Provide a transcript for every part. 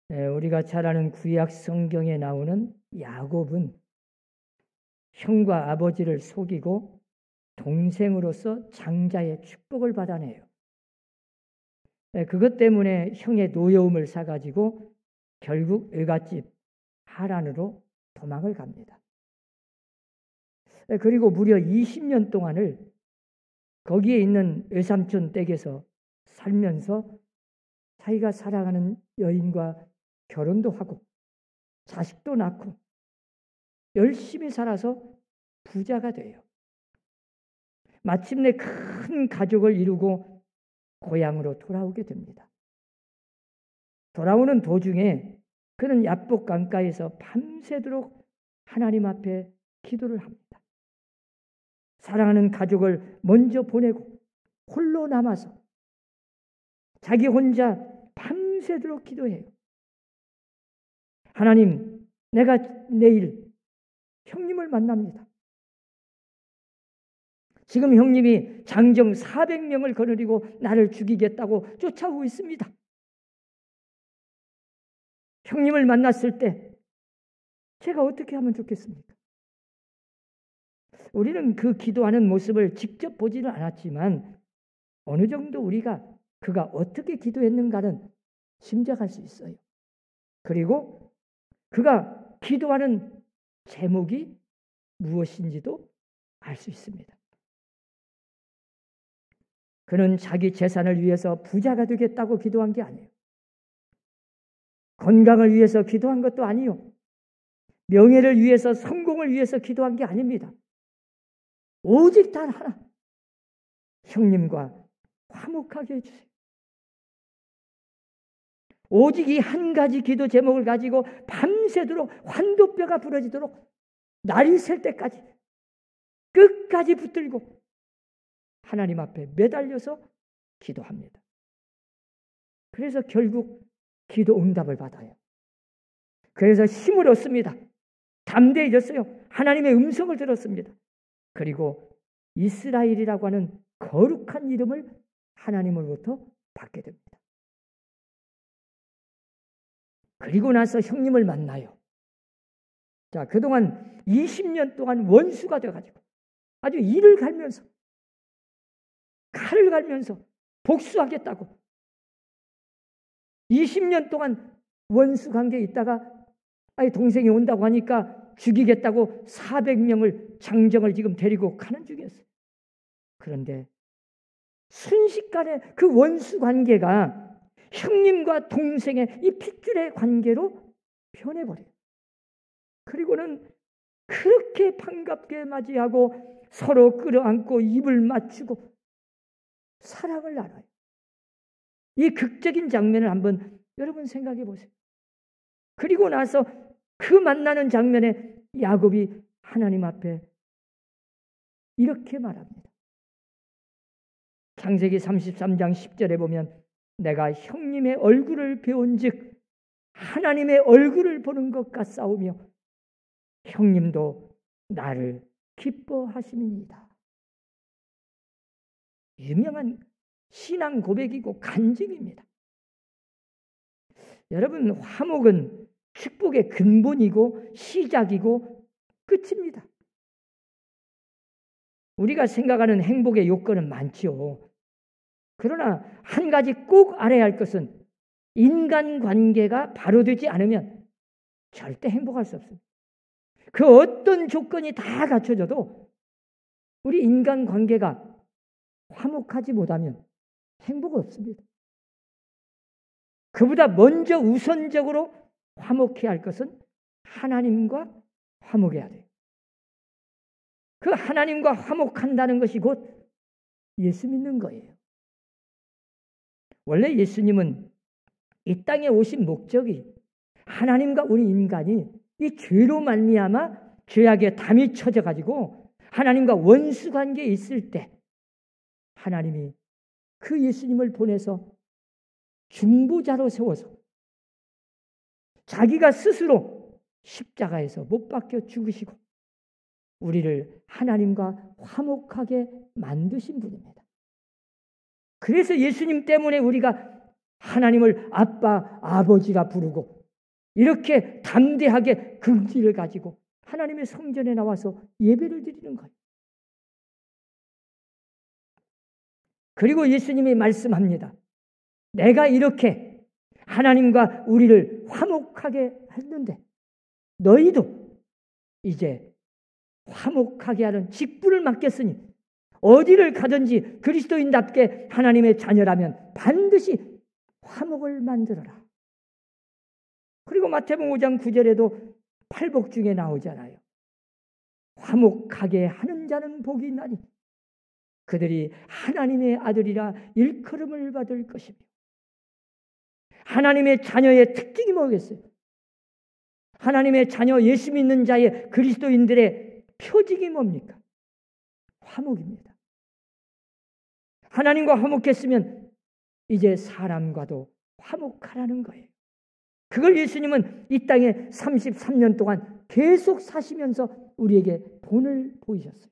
우리가 잘 아는 구약 성경에 나오는 야곱은 형과 아버지를 속이고 동생으로서 장자의 축복을 받아내요. 그것 때문에 형의 노여움을 사가지고 결국 외갓집 하란으로 도망을 갑니다. 그리고 무려 20년 동안을 거기에 있는 외삼촌 댁에서 살면서 자기가 사랑하는 여인과 결혼도 하고 자식도 낳고 열심히 살아서 부자가 돼요. 마침내 큰 가족을 이루고 고향으로 돌아오게 됩니다. 돌아오는 도중에 그는 야복 강가에서 밤새도록 하나님 앞에 기도를 합니다. 사랑하는 가족을 먼저 보내고 홀로 남아서 자기 혼자 밤새도록 기도해요. 하나님, 내가 내일 형님을 만납니다. 지금 형님이 장정 400명을 거느리고 나를 죽이겠다고 쫓아오고 있습니다. 형님을 만났을 때 제가 어떻게 하면 좋겠습니까? 우리는 그 기도하는 모습을 직접 보지는 않았지만 어느 정도 우리가 그가 어떻게 기도했는가는 짐작할 수 있어요. 그리고 그가 기도하는 제목이 무엇인지도 알 수 있습니다. 그는 자기 재산을 위해서 부자가 되겠다고 기도한 게 아니에요. 건강을 위해서 기도한 것도 아니요. 명예를 위해서, 성공을 위해서 기도한 게 아닙니다. 오직 단 하나, 형님과 화목하게 해주세요. 오직 이 한 가지 기도 제목을 가지고 밤새도록 환도뼈가 부러지도록 날이 셀 때까지 끝까지 붙들고 하나님 앞에 매달려서 기도합니다. 그래서 결국 기도 응답을 받아요. 그래서 힘을 얻습니다. 담대해졌어요. 하나님의 음성을 들었습니다. 그리고 이스라엘이라고 하는 거룩한 이름을 하나님으로부터 받게 됩니다. 그리고 나서 형님을 만나요. 자, 그동안 20년 동안 원수가 돼가지고 아주 이를 갈면서 칼을 갈면서 복수하겠다고 20년 동안 원수 관계에 있다가 동생이 온다고 하니까 죽이겠다고 400명을 장정을 지금 데리고 가는 중이었어요. 그런데 순식간에 그 원수 관계가 형님과 동생의 이 핏줄의 관계로 변해버려요. 그리고는 그렇게 반갑게 맞이하고 서로 끌어안고 입을 맞추고 사랑을 나눠요. 이 극적인 장면을 한번 여러분 생각해 보세요. 그리고 나서 그 만나는 장면에 야곱이 하나님 앞에 이렇게 말합니다. 창세기 33장 10절에 보면 내가 형님의 얼굴을 배운즉 하나님의 얼굴을 보는 것 같사오며 형님도 나를 기뻐하심이니이다. 유명한 신앙 고백이고 간증입니다. 여러분, 화목은 축복의 근본이고 시작이고 끝입니다. 우리가 생각하는 행복의 요건은 많죠. 그러나 한 가지 꼭 알아야 할 것은 인간관계가 바로 되지 않으면 절대 행복할 수 없습니다. 그 어떤 조건이 다 갖춰져도 우리 인간관계가 화목하지 못하면 행복은 없습니다. 그보다 먼저 우선적으로 화목해야 할 것은 하나님과 화목해야 돼요. 그 하나님과 화목한다는 것이 곧 예수 믿는 거예요. 원래 예수님은 이 땅에 오신 목적이 하나님과 우리 인간이 이 죄로 말미암아 죄악에 담이 쳐져 가지고 하나님과 원수 관계에 있을 때 하나님이 그 예수님을 보내서 중보자로 세워서 자기가 스스로 십자가에서 못 박혀 죽으시고 우리를 하나님과 화목하게 만드신 분입니다. 그래서 예수님 때문에 우리가 하나님을 아빠, 아버지라 부르고 이렇게 담대하게 긍지를 가지고 하나님의 성전에 나와서 예배를 드리는 거예요. 그리고 예수님이 말씀합니다. 내가 이렇게 하나님과 우리를 화목하게 했는데 너희도 이제 화목하게 하는 직분을 맡겼으니 어디를 가든지 그리스도인답게 하나님의 자녀라면 반드시 화목을 만들어라. 그리고 마태복음 5장 9절에도 팔복 중에 나오잖아요. 화목하게 하는 자는 복이 있나니 그들이 하나님의 아들이라 일컬음을 받을 것이며. 하나님의 자녀의 특징이 뭐겠어요? 하나님의 자녀 예수 믿는 자의 그리스도인들의 표징이 뭡니까? 화목입니다. 하나님과 화목했으면 이제 사람과도 화목하라는 거예요. 그걸 예수님은 이 땅에 33년 동안 계속 사시면서 우리에게 본을 보이셨어요.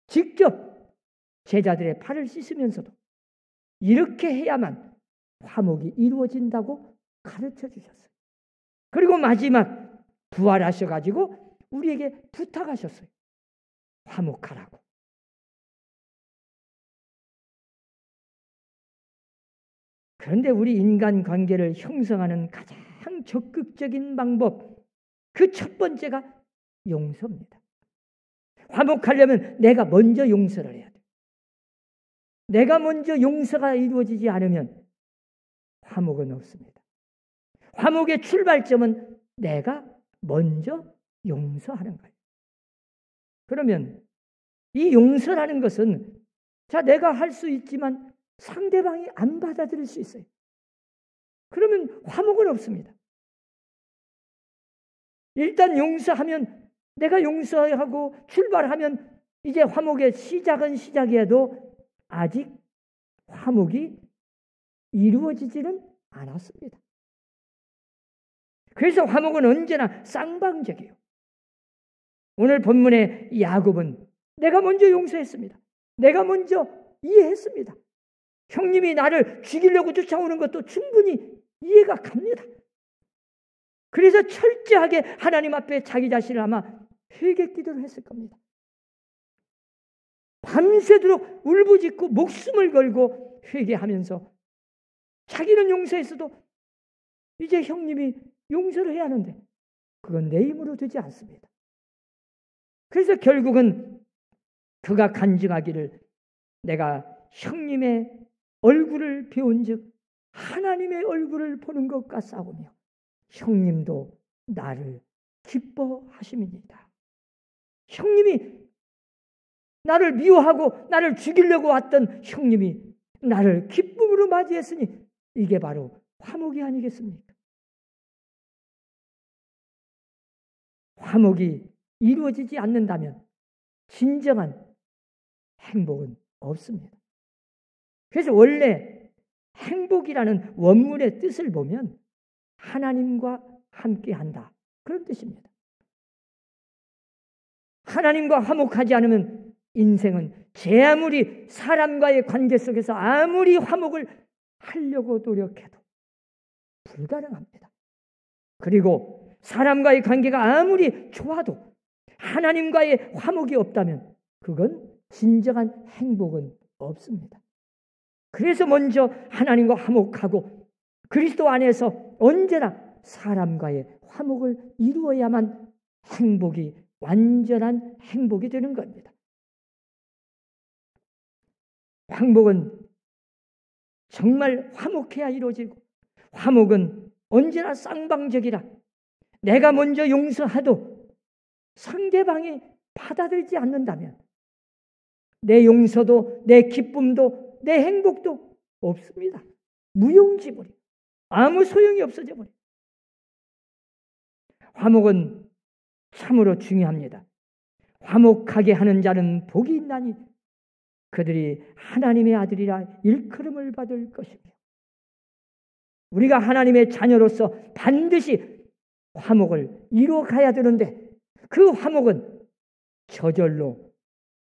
직접 제자들의 발을 씻으면서도 이렇게 해야만 화목이 이루어진다고 가르쳐 주셨어요. 그리고 마지막 부활하셔가지고 우리에게 부탁하셨어요. 화목하라고. 그런데 우리 인간관계를 형성하는 가장 적극적인 방법, 그 첫 번째가 용서입니다. 화목하려면 내가 먼저 용서를 해야 돼요. 내가 먼저 용서가 이루어지지 않으면 화목은 없습니다. 화목의 출발점은 내가 먼저 용서하는 거예요. 그러면 이 용서라는 것은 내가 할 수 있지만 상대방이 안 받아들일 수 있어요. 그러면 화목은 없습니다. 일단 용서하면, 내가 용서하고 출발하면 이제 화목의 시작은 시작이어도 아직 화목이 이루어지지는 않았습니다. 그래서 화목은 언제나 쌍방적이에요. 오늘 본문의 야곱은 내가 먼저 용서했습니다. 내가 먼저 이해했습니다. 형님이 나를 죽이려고 쫓아오는 것도 충분히 이해가 갑니다. 그래서 철저하게 하나님 앞에 자기 자신을 아마 회개 기도를 했을 겁니다. 밤새도록 울부짖고 목숨을 걸고 회개하면서 자기는 용서했어도 이제 형님이 용서를 해야 하는데 그건 내 힘으로 되지 않습니다. 그래서 결국은 그가 간증하기를 내가 형님의 얼굴을 배운즉 하나님의 얼굴을 보는 것과 싸우며 형님도 나를 기뻐하심이니이다. 형님이 나를 미워하고 나를 죽이려고 왔던 형님이 나를 기쁨으로 맞이했으니 이게 바로 화목이 아니겠습니까? 화목이 이루어지지 않는다면 진정한 행복은 없습니다. 그래서 원래 행복이라는 원문의 뜻을 보면 하나님과 함께한다, 그런 뜻입니다. 하나님과 화목하지 않으면 인생은 제 아무리 사람과의 관계 속에서 아무리 화목을 하려고 노력해도 불가능합니다. 그리고 사람과의 관계가 아무리 좋아도 하나님과의 화목이 없다면 그건 진정한 행복은 없습니다. 그래서 먼저 하나님과 화목하고 그리스도 안에서 언제나 사람과의 화목을 이루어야만 행복이, 완전한 행복이 되는 겁니다. 행복은 정말 화목해야 이루어지고 화목은 언제나 쌍방적이라 내가 먼저 용서하도 상대방이 받아들이지 않는다면 내 용서도 내 기쁨도 내 행복도 없습니다. 무용지물이 아무 소용이 없어져 버려요. 화목은 참으로 중요합니다. 화목하게 하는 자는 복이 있나니 그들이 하나님의 아들이라 일컬음을 받을 것이며 우리가 하나님의 자녀로서 반드시 화목을 이루어 가야 되는데 그 화목은 저절로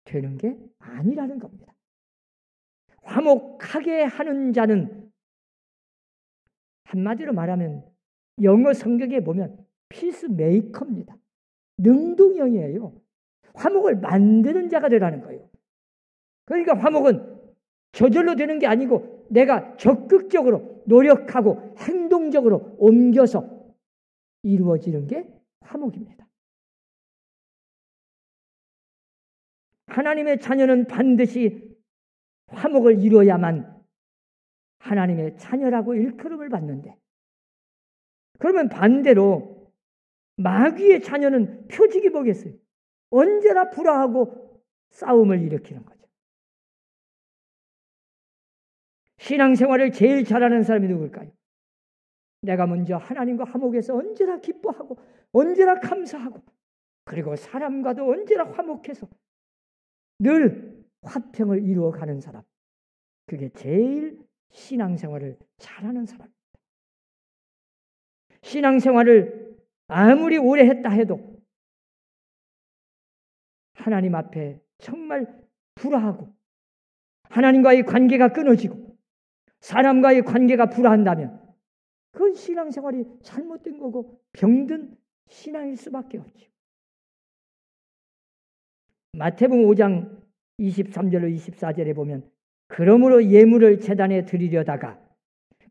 되는 게 아니라는 겁니다. 화목하게 하는 자는 한마디로 말하면 영어 성경에 보면 피스메이커입니다. 능동형이에요. 화목을 만드는 자가 되라는 거예요. 그러니까 화목은 저절로 되는 게 아니고 내가 적극적으로 노력하고 행동적으로 옮겨서 이루어지는 게 화목입니다. 하나님의 자녀는 반드시 화목을 이루어야만 하나님의 자녀라고 일컬음을 받는데, 그러면 반대로 마귀의 자녀는 표적이 뭐겠어요? 언제나 불화하고 싸움을 일으키는 거죠. 신앙생활을 제일 잘하는 사람이 누굴까요? 내가 먼저 하나님과 화목해서 언제나 기뻐하고 언제나 감사하고 그리고 사람과도 언제나 화목해서 늘 화평을 이루어가는 사람. 그게 제일 신앙생활을 잘하는 사람입니다. 신앙생활을 아무리 오래 했다 해도 하나님 앞에 정말 불화하고 하나님과의 관계가 끊어지고 사람과의 관계가 불화한다면 그건 신앙생활이 잘못된 거고 병든 신앙일 수밖에 없죠. 마태복음 5장 23절로 24절에 보면 그러므로 예물을 제단에 드리려다가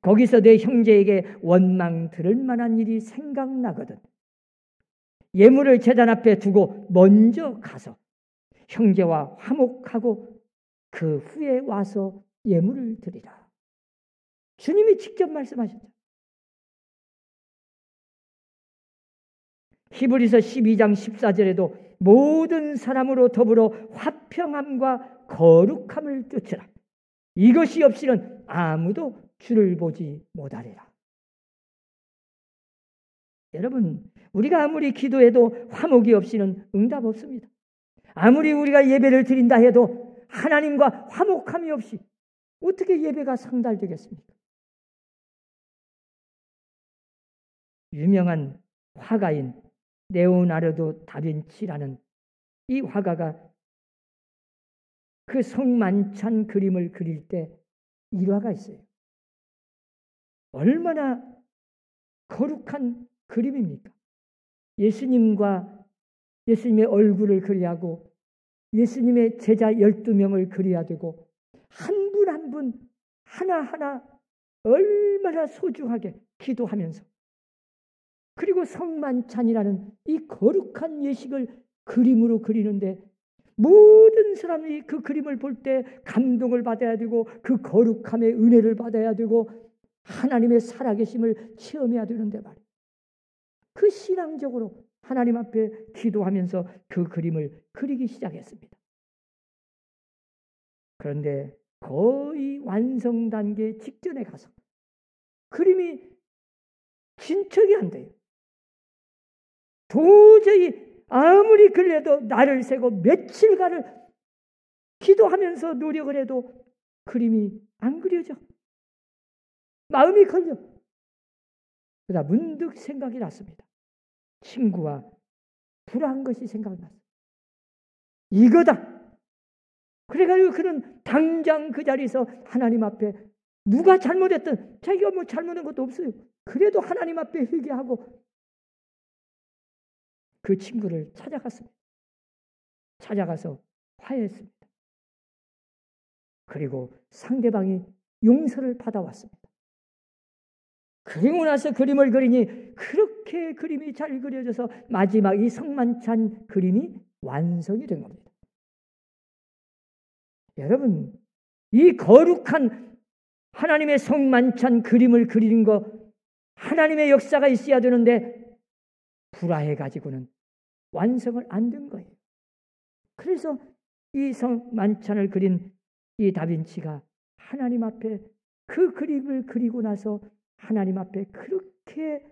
거기서 내 형제에게 원망 들을 만한 일이 생각나거든 예물을 제단 앞에 두고 먼저 가서 형제와 화목하고 그 후에 와서 예물을 드리라. 주님이 직접 말씀하셨죠. 히브리서 12장 14절에도 모든 사람으로 더불어 화평함과 거룩함을 쫓으라. 이것이 없이는 아무도 주를 보지 못하리라. 여러분, 우리가 아무리 기도해도 화목이 없이는 응답 없습니다. 아무리 우리가 예배를 드린다 해도 하나님과 화목함이 없이 어떻게 예배가 상달되겠습니까? 유명한 화가인 레오나르도 다빈치라는 이 화가가 그 성만찬 그림을 그릴 때 일화가 있어요. 얼마나 거룩한 그림입니까? 예수님과 예수님의 얼굴을 그려하고 예수님의 제자 12명을 그려야 되고 한 분 한 분 하나하나 얼마나 소중하게 기도하면서 그리고 성만찬이라는 이 거룩한 예식을 그림으로 그리는데 모든 사람이 그 그림을 볼 때 감동을 받아야 되고 그 거룩함의 은혜를 받아야 되고 하나님의 살아계심을 체험해야 되는데 말이에요. 그 신앙적으로 하나님 앞에 기도하면서 그 그림을 그리기 시작했습니다. 그런데 거의 완성 단계 직전에 가서 그림이 진척이 안 돼요. 도저히 아무리 그래도 날을 새고 며칠간을 기도하면서 노력을 해도 그림이 안 그려져. 마음이 걸려. 그러다 문득 생각이 났습니다. 친구와 불화한 것이 생각났어요. 이거다. 그래가지고 그는 당장 그 자리에서 하나님 앞에 누가 잘못했든 자기가 뭐 잘못한 것도 없어요. 그래도 하나님 앞에 회개하고 그 친구를 찾아갔습니다. 찾아가서 화해했습니다. 그리고 상대방이 용서를 받아왔습니다. 그리고 나서 그림을 그리니 그렇게 그림이 잘 그려져서 마지막 이 성만찬 그림이 완성이 된 겁니다. 여러분, 이 거룩한 하나님의 성만찬 그림을 그리는 거 하나님의 역사가 있어야 되는데 불화해가지고는 완성을 안 된 거예요. 그래서 이 성만찬을 그린 이 다빈치가 하나님 앞에 그 그림을 그리고 나서 하나님 앞에 그렇게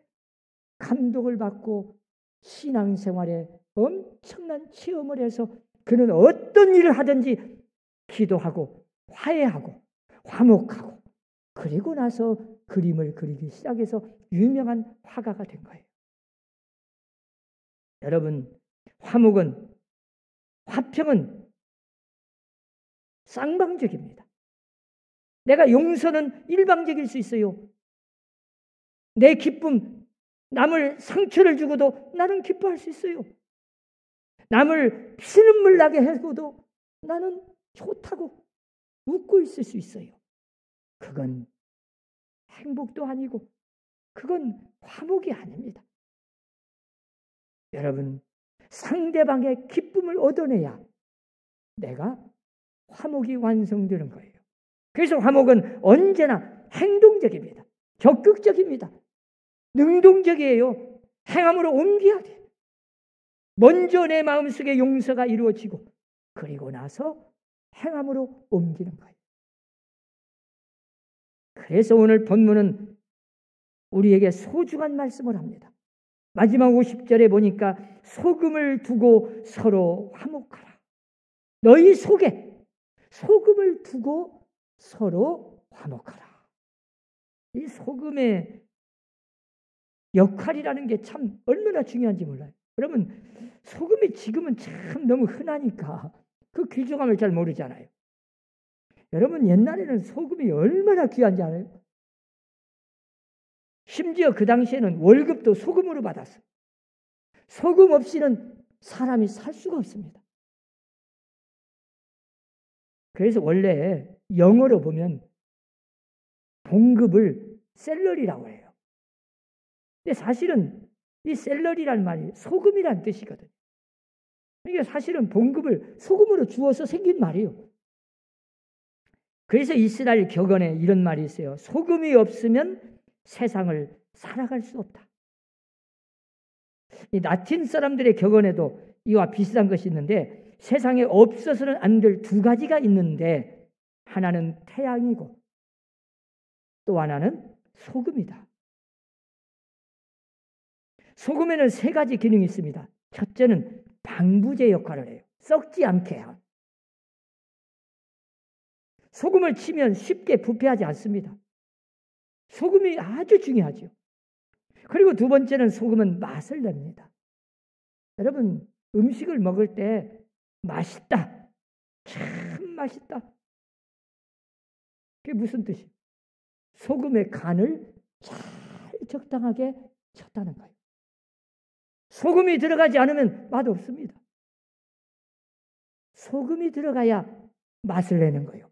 감동을 받고 신앙생활에 엄청난 체험을 해서 그는 어떤 일을 하든지 기도하고 화해하고 화목하고 그리고 나서 그림을 그리기 시작해서 유명한 화가가 된 거예요. 여러분, 화목은 화평은 쌍방적입니다. 내가 용서는 일방적일 수 있어요. 내 기쁨, 남을 상처를 주고도 나는 기뻐할 수 있어요. 남을 피눈물 나게 해고도 나는 좋다고 웃고 있을 수 있어요. 그건 행복도 아니고 그건 화목이 아닙니다. 여러분, 상대방의 기쁨을 얻어내야 내가 화목이 완성되는 거예요. 그래서 화목은 언제나 행동적입니다. 적극적입니다. 능동적이에요. 행함으로 옮겨야 돼. 먼저 내 마음속에 용서가 이루어지고 그리고 나서 행함으로 옮기는 거예요. 그래서 오늘 본문은 우리에게 소중한 말씀을 합니다. 마지막 50절에 보니까 소금을 두고 서로 화목하라. 너희 속에 소금을 두고 서로 화목하라. 이 소금의 역할이라는 게 참 얼마나 중요한지 몰라요. 여러분, 소금이 지금은 참 너무 흔하니까 그 귀중함을 잘 모르잖아요. 여러분, 옛날에는 소금이 얼마나 귀한지 알아요? 심지어 그 당시에는 월급도 소금으로 받았어요. 소금 없이는 사람이 살 수가 없습니다. 그래서 원래 영어로 보면 봉급을 셀러리라고 해요. 근데 사실은 이 셀러리란 말이 소금이란 뜻이거든요. 그러니까 사실은 봉급을 소금으로 주어서 생긴 말이에요. 그래서 이스라엘 격언에 이런 말이 있어요. 소금이 없으면 세상을 살아갈 수 없다. 이 라틴 사람들의 격언에도 이와 비슷한 것이 있는데 세상에 없어서는 안 될 두 가지가 있는데 하나는 태양이고 또 하나는 소금이다. 소금에는 세 가지 기능이 있습니다. 첫째는 방부제 역할을 해요. 썩지 않게 해요. 소금을 치면 쉽게 부패하지 않습니다. 소금이 아주 중요하죠. 그리고 두 번째는 소금은 맛을 냅니다. 여러분, 음식을 먹을 때 맛있다, 참 맛있다. 그게 무슨 뜻이에요? 소금의 간을 잘 적당하게 쳤다는 거예요. 소금이 들어가지 않으면 맛없습니다. 소금이 들어가야 맛을 내는 거예요.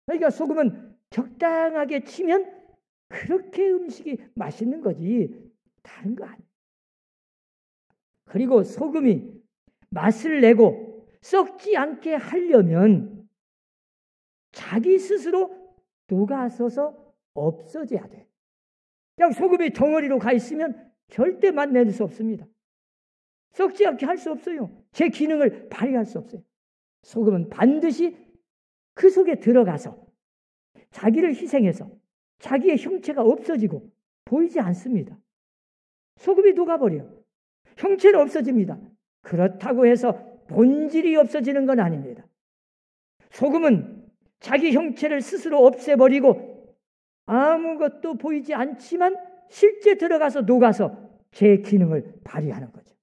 그러니까 소금은 적당하게 치면 그렇게 음식이 맛있는 거지 다른 거 아니에요. 그리고 소금이 맛을 내고 썩지 않게 하려면 자기 스스로 녹아서서 없어져야 돼. 그냥 소금이 덩어리로 가 있으면 절대 맛낼 수 없습니다. 썩지 않게 할 수 없어요. 제 기능을 발휘할 수 없어요. 소금은 반드시 그 속에 들어가서 자기를 희생해서 자기의 형체가 없어지고 보이지 않습니다. 소금이 녹아버려요. 형체는 없어집니다. 그렇다고 해서 본질이 없어지는 건 아닙니다. 소금은 자기 형체를 스스로 없애버리고 아무것도 보이지 않지만 실제 들어가서 녹아서 제 기능을 발휘하는 거죠.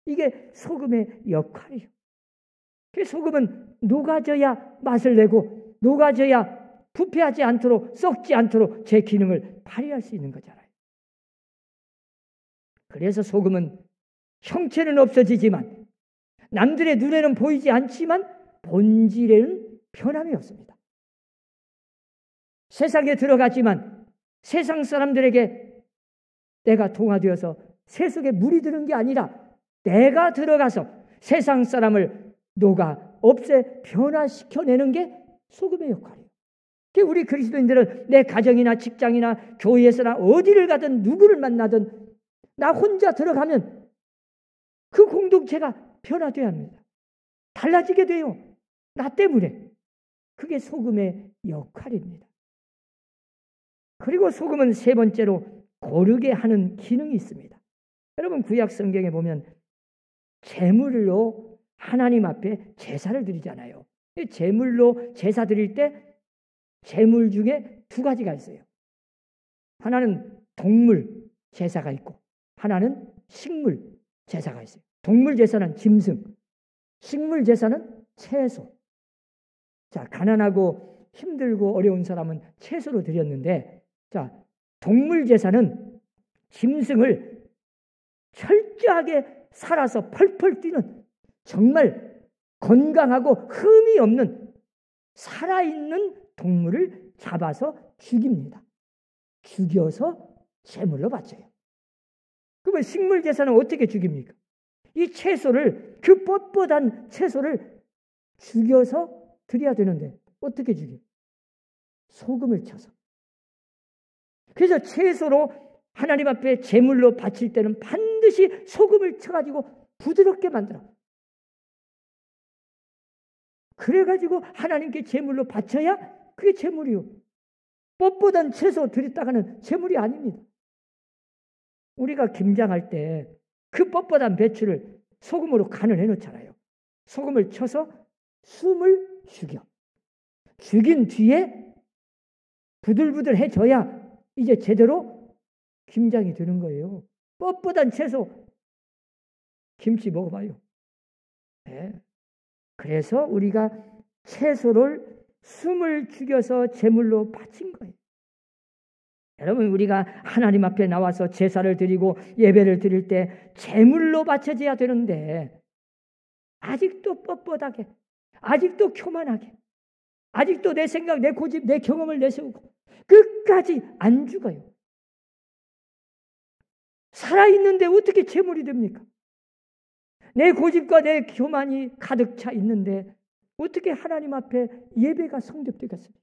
이게 소금의 역할이에요. 소금은 녹아져야 맛을 내고 녹아져야 부패하지 않도록 썩지 않도록 제 기능을 발휘할 수 있는 거잖아요. 그래서 소금은 형체는 없어지지만 남들의 눈에는 보이지 않지만 본질에는 변함이 없습니다. 세상에 들어가지만 세상 사람들에게 내가 동화되어서 세속에 물이 드는 게 아니라 내가 들어가서 세상 사람을 녹아 없애 변화시켜내는 게 소금의 역할이에요. 우리 그리스도인들은 내 가정이나 직장이나 교회에서나 어디를 가든 누구를 만나든 나 혼자 들어가면 그 공동체가 변화돼야 합니다. 달라지게 돼요. 나 때문에. 그게 소금의 역할입니다. 그리고 소금은 세 번째로 고르게 하는 기능이 있습니다. 여러분, 구약 성경에 보면 제물로 하나님 앞에 제사를 드리잖아요. 제물로 제사 드릴 때 제물 중에 두 가지가 있어요. 하나는 동물 제사가 있고 하나는 식물 제사가 있어요. 동물 제사는 짐승, 식물 제사는 채소. 자, 가난하고 힘들고 어려운 사람은 채소로 드렸는데, 자, 동물 제사는 짐승을 철저하게 살아서 펄펄 뛰는 정말 건강하고 흠이 없는 살아있는 동물을 잡아서 죽입니다. 죽여서 제물로 바쳐요. 그러면 식물 제사는 어떻게 죽입니까? 이 채소를, 그 뻣뻣한 채소를 죽여서 드려야 되는데 어떻게 죽여요? 소금을 쳐서. 그래서 채소로 하나님 앞에 제물로 바칠 때는 반드시 소금을 쳐가지고 부드럽게 만들어. 그래가지고 하나님께 제물로 바쳐야 그게 제물이요. 뻣뻣한 채소 드렸다가는 제물이 아닙니다. 우리가 김장할 때 그 뻣뻣한 배추를 소금으로 간을 해놓잖아요. 소금을 쳐서 숨을 죽여. 죽인 뒤에 부들부들해져야 이제 제대로 김장이 되는 거예요. 뻣뻣한 채소, 김치 먹어봐요. 네. 그래서 우리가 채소를 숨을 죽여서 제물로 바친 거예요. 여러분, 우리가 하나님 앞에 나와서 제사를 드리고 예배를 드릴 때 제물로 바쳐져야 되는데 아직도 뻣뻣하게, 아직도 교만하게, 아직도 내 생각, 내 고집, 내 경험을 내세우고 끝까지 안 죽어요. 살아있는데 어떻게 제물이 됩니까? 내 고집과 내 교만이 가득 차 있는데 어떻게 하나님 앞에 예배가 성립되겠습니까?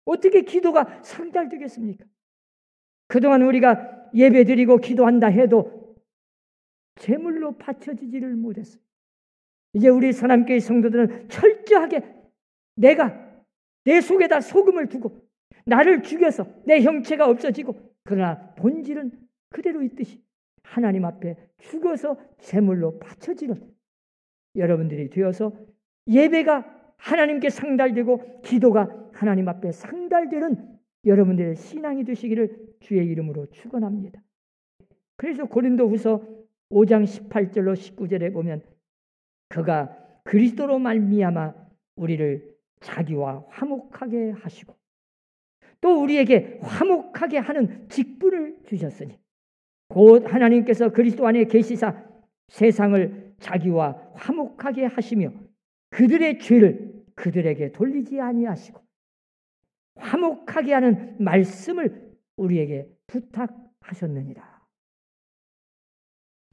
어떻게 기도가 상달되겠습니까? 그동안 우리가 예배드리고 기도한다 해도 제물로 바쳐지지를 못했어요. 이제 우리 사람교회 성도들은 철저하게 내가 내 속에다 소금을 두고 나를 죽여서 내 형체가 없어지고 그러나 본질은 그대로 있듯이 하나님 앞에 죽어서 제물로 바쳐지는 여러분들이 되어서 예배가 하나님께 상달되고 기도가 하나님 앞에 상달되는 여러분들의 신앙이 되시기를 주의 이름으로 축원합니다. 그래서 고린도후서 5장 18절로 19절에 보면 그가 그리스도로 말미암아 우리를 자기와 화목하게 하시고 또 우리에게 화목하게 하는 직분을 주셨으니 곧 하나님께서 그리스도 안에 계시사 세상을 자기와 화목하게 하시며 그들의 죄를 그들에게 돌리지 아니하시고 화목하게 하는 말씀을 우리에게 부탁하셨느니라.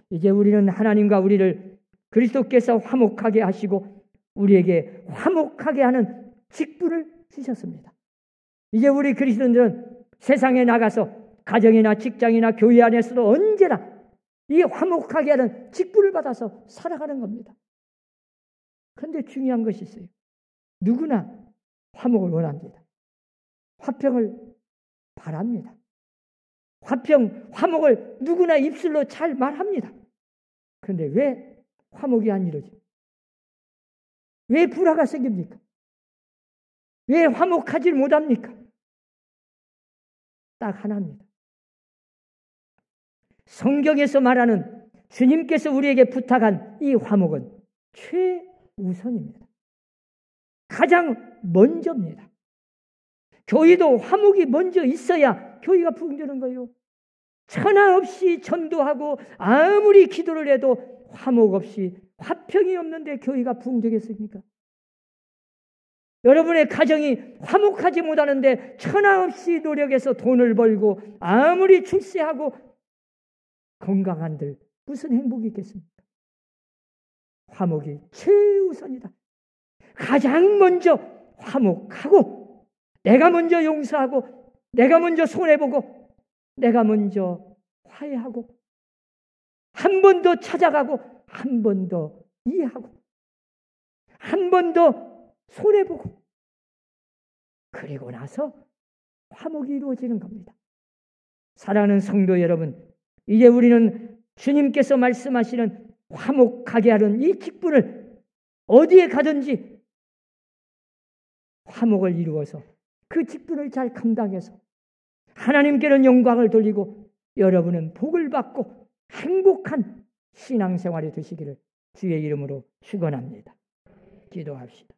이제 우리는 하나님과 우리를 그리스도께서 화목하게 하시고 우리에게 화목하게 하는 직분을 주셨습니다. 이제 우리 그리스도인들은 세상에 나가서 가정이나 직장이나 교회 안에서도 언제나 이 화목하게 하는 직분을 받아서 살아가는 겁니다. 그런데 중요한 것이 있어요. 누구나 화목을 원합니다. 화평을 바랍니다. 화목을 누구나 입술로 잘 말합니다. 그런데 왜 화목이 안 이루어집니까? 왜 불화가 생깁니까? 왜 화목하지 못합니까? 딱 하나입니다. 성경에서 말하는 주님께서 우리에게 부탁한 이 화목은 최우선입니다. 가장 먼저입니다. 교회도 화목이 먼저 있어야 교회가 부흥되는 거예요. 천하 없이 전도하고 아무리 기도를 해도 화목 없이 화평이 없는데 교회가 부흥되겠습니까? 여러분의 가정이 화목하지 못하는데 천하 없이 노력해서 돈을 벌고 아무리 출세하고 건강한들 무슨 행복이 있겠습니까? 화목이 최우선이다. 가장 먼저 화목하고 내가 먼저 용서하고 내가 먼저 손해보고 내가 먼저 화해하고 한 번 더 찾아가고 한 번 더 이해하고 한 번 더 손해보고 그리고 나서 화목이 이루어지는 겁니다. 사랑하는 성도 여러분, 이제 우리는 주님께서 말씀하시는 화목하게 하는 이 직분을 어디에 가든지 화목을 이루어서 그 직분을 잘 감당해서 하나님께는 영광을 돌리고 여러분은 복을 받고 행복한 신앙생활이 되시기를 주의 이름으로 축원합니다. 기도합시다.